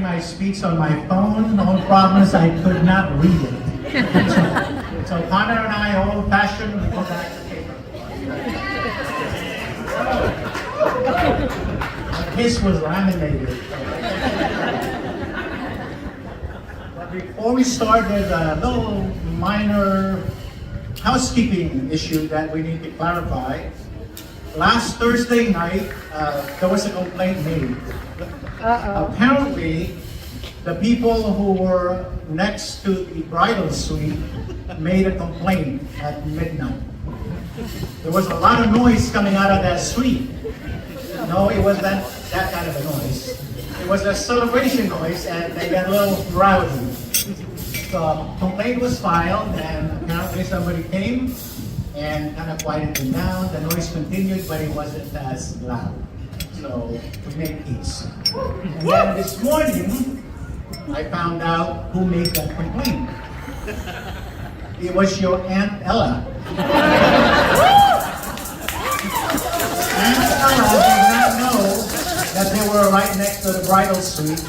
My speech on my phone. The whole problem is I could not read it. So Connor and I, old-fashioned, we go back to paper. His was laminated. But before we start, there's a little minor housekeeping issue that we need to clarify. Last Thursday night, there was a complaint made. Apparently, the people who were next to the bridal suite made a complaint at midnight. There was a lot of noise coming out of that suite. No, it wasn't that kind of a noise. It was a celebration noise, and they got a little rowdy. So a complaint was filed, and apparently somebody came and kind of quieted them down. The noise continued, but it wasn't as loud. So we made peace. And then this morning, I found out who made that complaint. It was your Aunt Ella. Aunt Ella did not know that they were right next to the bridal suite.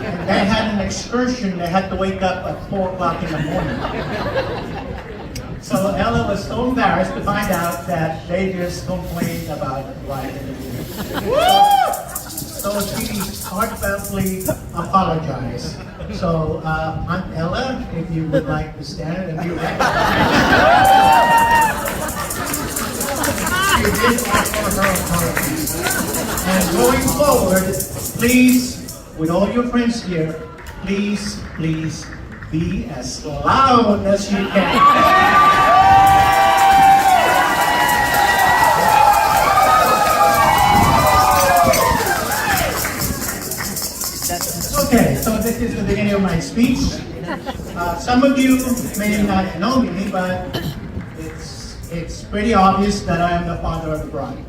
And they had an excursion. They had to wake up at 4 o'clock in the morning. So Ella was so embarrassed to find out that they just complained about the bride and the groom. So she heartfeltly apologized. So Aunt Ella, if you would like to stand and be recognized. She did offer her apologies. And going forward, please, with all your friends here, please be as loud as you can. Okay, so this is the beginning of my speech. Some of you may not know me, but it's pretty obvious that I am the father of the bride.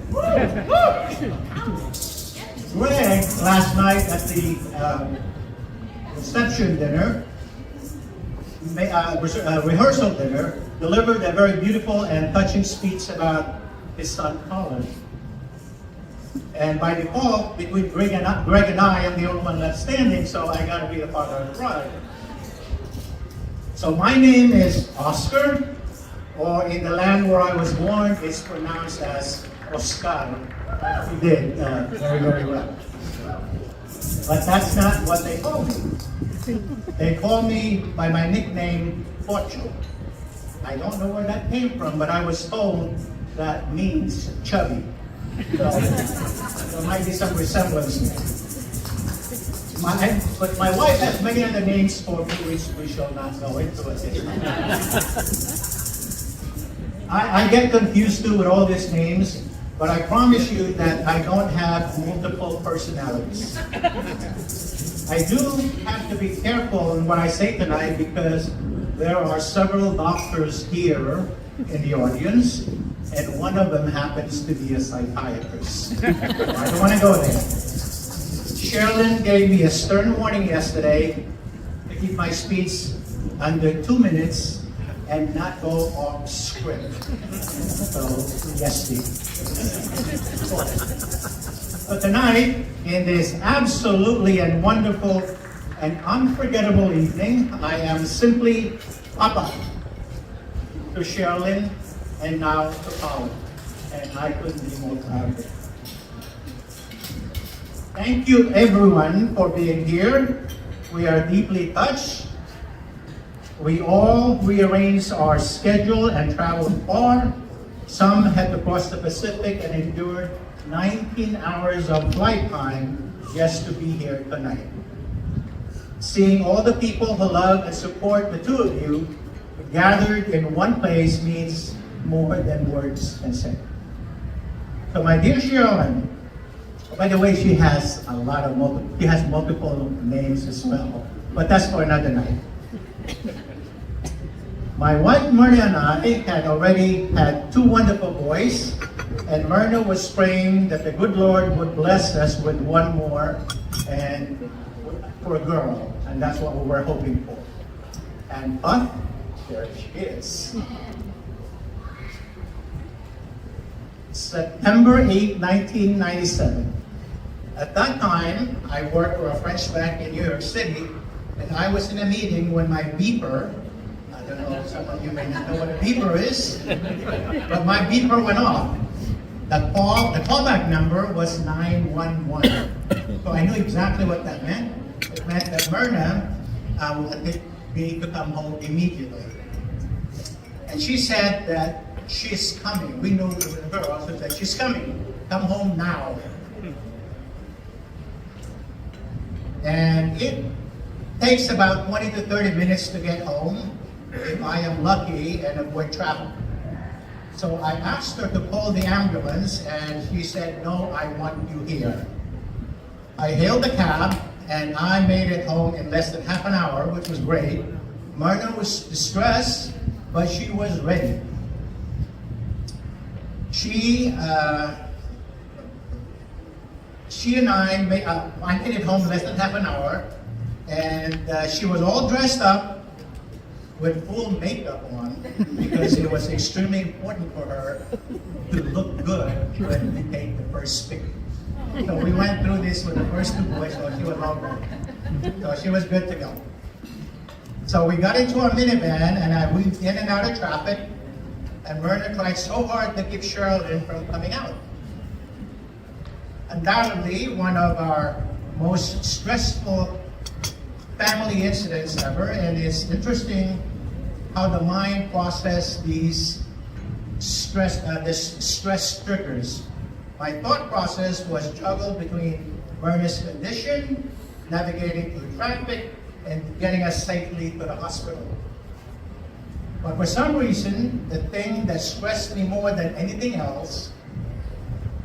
Greg, last night at the reception dinner, rehearsal dinner, delivered a very beautiful and touching speech about his son Collin. And by default, between Greg and I, I'm the only one left standing, so I gotta be the father of the bride. So my name is Oscar, or in the land where I was born, it's pronounced as Oscar. He did very, very well. But that's not what they call me. They call me by my nickname, Pocho. I don't know where that came from, but I was told that means chubby. So there might be some resemblance there. But my wife has many other names for me, which we shall not go into at this time. I get confused too with all these names, but I promise you that I don't have multiple personalities. I do have to be careful in what I say tonight because there are several doctors here in the audience, and one of them happens to be a psychiatrist. I don't want to go there. Cherilyn gave me a stern warning yesterday to keep my speech under 2 minutes and not go off script. So, yes, Steve. But tonight, in this absolutely and wonderful and unforgettable evening, I am simply Papa to Cherilyn and now to Collin. And I couldn't be more proud. Thank you everyone for being here. We are deeply touched. We all rearranged our schedule and traveled far. Some had to cross the Pacific and endured 19 hours of flight time just to be here tonight. Seeing all the people who love and support the two of you gathered in one place means more than words can say. So my dear Cherilyn, by the way, she has multiple names as well, but that's for another night. My wife Myrna and I had already had 2 wonderful boys, and Myrna was praying that the good Lord would bless us with 1 more, and for a girl, and that's what we were hoping for. And there she is. September 8, 1997. At that time, I worked for a French bank in New York City, and I was in a meeting when my beeper, I don't know, some of you may not know what a beeper is, but my beeper went off. The callback number was 911. So I knew exactly what that meant. It meant that Myrna wanted me to come home immediately. And she said that she's coming. We knew it was a girl, so said, she's coming. Come home now. And it takes about 20 to 30 minutes to get home if I am lucky and avoid traffic. So I asked her to call the ambulance, and she said, no, I want you here. I hailed a cab, and I made it home in less than half an hour, which was great. Myrna was distressed, but she was ready. She and I made it home in less than half an hour, and she was all dressed up with full makeup on because it was extremely important for her to look good when we take the first picture. So we went through this with the first two boys, so she was all ready. So she was good to go. So we got into our minivan, and I weaved in and out of traffic, and Myrna tried so hard to keep Cherilyn from coming out. Undoubtedly, one of our most stressful family incidents ever, and it's interesting how the mind processes these stress triggers. My thought process was juggled between Myrna's condition, navigating through traffic, and getting us safely to the hospital. But for some reason, the thing that stressed me more than anything else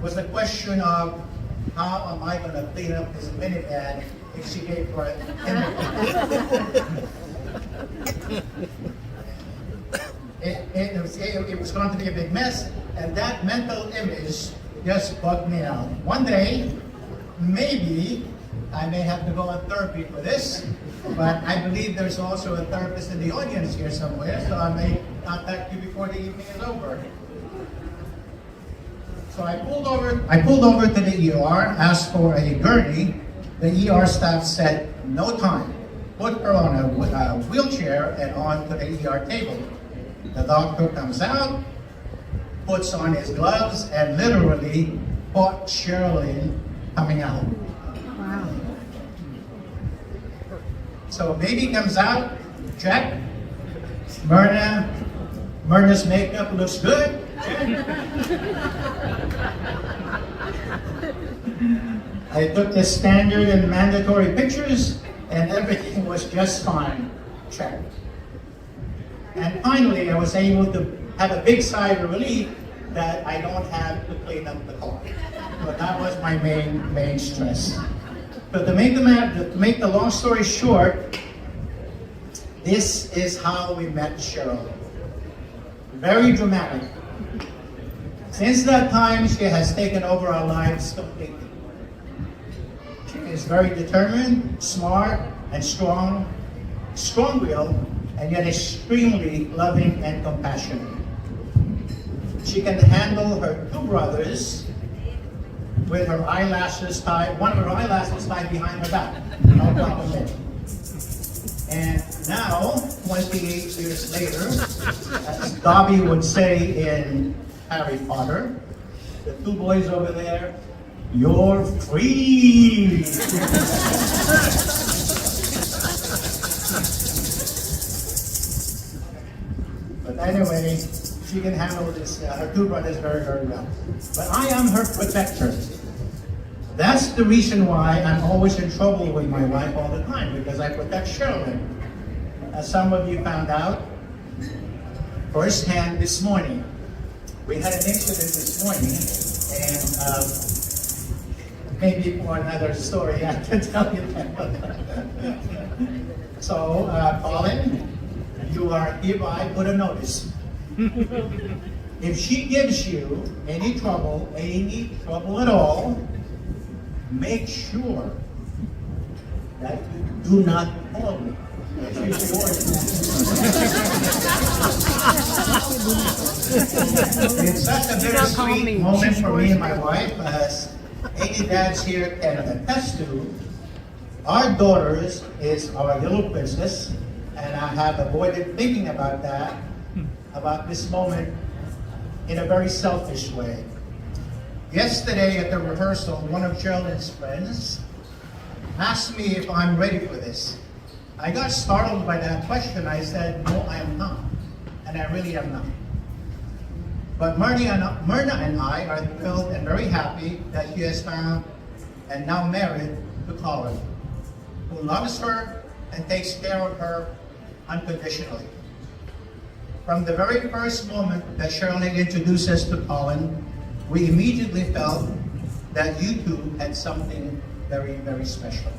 was the question of how am I going to clean up this minivan if she gave birth? It was going to be a big mess, and that mental image just bugged me out. One day, maybe I may have to go on therapy for this, but I believe there's also a therapist in the audience here somewhere, so I may contact you before the evening is over. So I pulled over to the ER, asked for a gurney. The ER staff said, no time. Put her on a wheelchair and onto the ER table. The doctor comes out, puts on his gloves, and literally caught Cherilyn coming out. Wow. So baby comes out, check. Myrna's makeup looks good. I took the standard and mandatory pictures, and everything was just fine. Check. And finally, I was able to have a big sigh of relief that I don't have to clean up the car. So that was my main stress. But to make the long story short, this is how we met Cheryl. Very dramatic. Since that time, she has taken over our lives completely. She is very determined, smart, and strong-willed, and yet extremely loving and compassionate. She can handle her two brothers with her eyelashes tied, one of her eyelashes tied behind her back. No problem there. And now, 28 years later, as Dobby would say in Harry Potter, the two boys over there, you're free! But anyway, she can handle this, her two brothers very, very well. But I am her protector. That's the reason why I'm always in trouble with my wife all the time, because I protect Cherilyn. As some of you found out firsthand this morning. We had an incident this morning, and maybe for another story I can tell you that. So, Collin, you are hereby put a notice. If she gives you any trouble at all, make sure that you do not call me. It's such a bittersweet moment for me and my wife, as any dads here can attest to, our daughters is our little princess, and I have avoided thinking about that, about this moment, in a very selfish way. Yesterday at the rehearsal, one of Cherilyn's friends asked me if I'm ready for this. I got startled by that question. I said, no, I am not. And I really am not. But Myrna and I are thrilled and very happy that she has found and now married to Collin, who loves her and takes care of her unconditionally. From the very first moment that Cherilyn introduced us to Collin, we immediately felt that you two had something very, very special.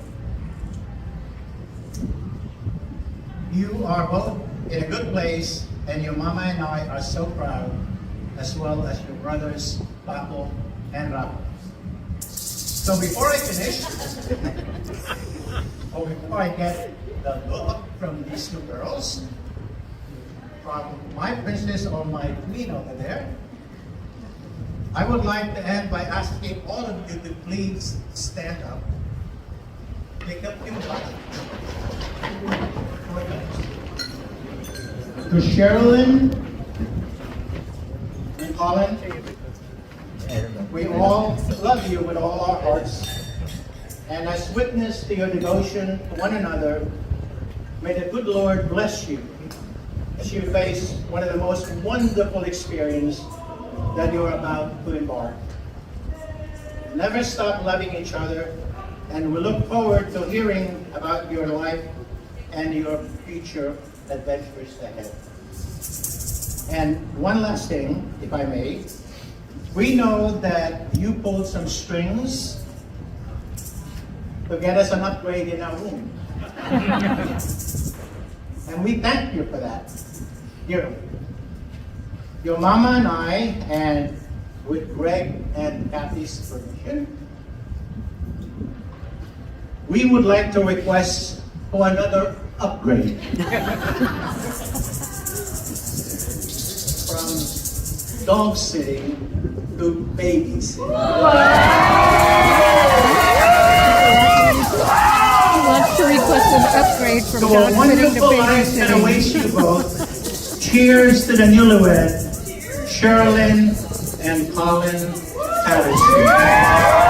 You are both in a good place, and your mama and I are so proud, as well as your brothers, Paco and Rafa. So before I finish, or before I get the look from these two girls, from my princess or my queen over there, I would like to end by asking all of you to please stand up. Pick up your body. To Cherilyn and Collin, we all love you with all our hearts. And as witness to your devotion to one another, may the good Lord bless you as you face one of the most wonderful experiences that you're about to embark. Never stop loving each other, and we look forward to hearing about your life and your future adventures ahead. And one last thing, if I may. We know that you pulled some strings to get us an upgrade in our room. And we thank you for that. Your mama and I, and with Greg and Kathy's permission, we would like to request for another upgrade. From dog sitting to baby sitting. He wants to request an upgrade from So a dog sitting to wonderful baby life that sitting. awaits you both. Cheers to the newlywed, Cherilyn and Collin Patterson.